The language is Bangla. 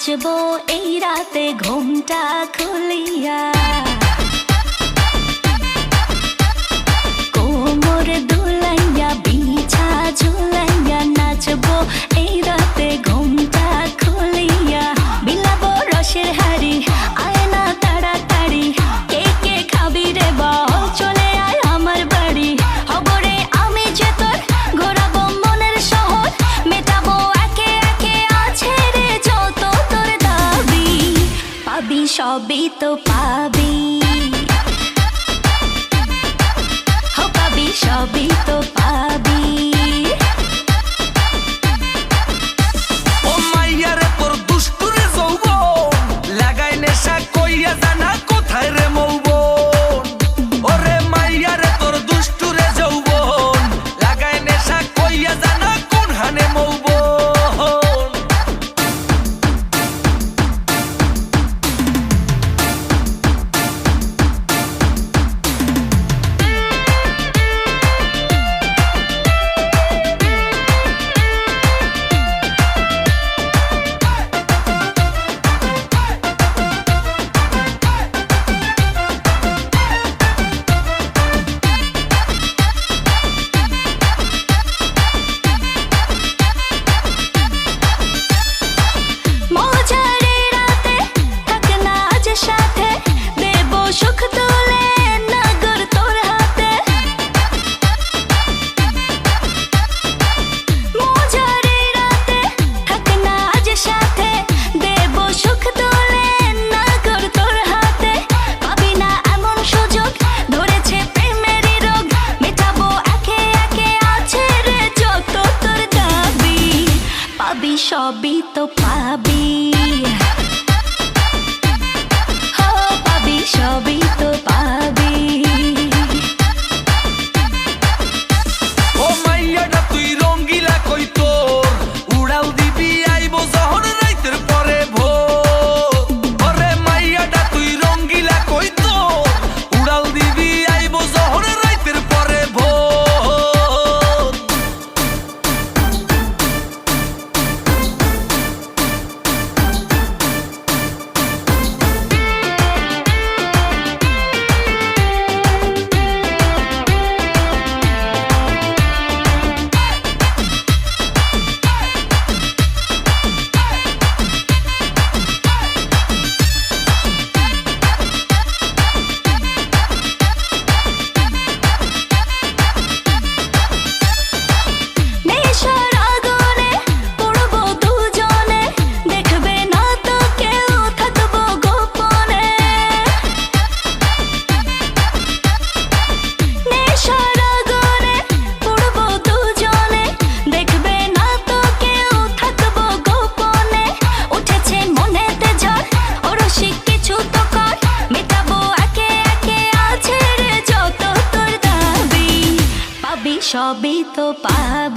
নাচবো এই রাতে ঘুমটা খুলিয়া, কোমর দুলাইয়া বিছা ঝুলাইয়া নাচবো এই রাতে ঘুমটা খুলিয়া। বিলাবো রসের হাড়ি আয় না তাড়াতাড়ি, কে কে খাবি রে বল চলে আয় আমার বাড়ি। হবরে আমি যে তোর ঘোরাবো মনের শহর, মেটাবো একে একে আছে রে যত তোর দাবি। পাবি সবই তো পাবি, পাবি সবই তো পাবি। ও মাইয়া রে তোর দুষ্টুরে যৌবন, লাগাই নেশা কইয়া জানা কোথায় রে মৌবন। ওরে মাইয়া রে তোর দুষ্টুরে যৌবন, লাগাই নেশা কইয়া জানা কোন হানে মৌবন। সবই তো পাবি, পাবি সবই তো পাবি। ও মাইয়াটা তুই রঙ্গিলা কই তোর, উড়াল দিবি আইবো যখন রাইতের পরে ভোর। ওরে মাইয়াটা তুই রঙ্গিলা কই তোর, উড়াল দিবি আইবো যখন রাইতের পরে ভোর। সবই তো পাবি।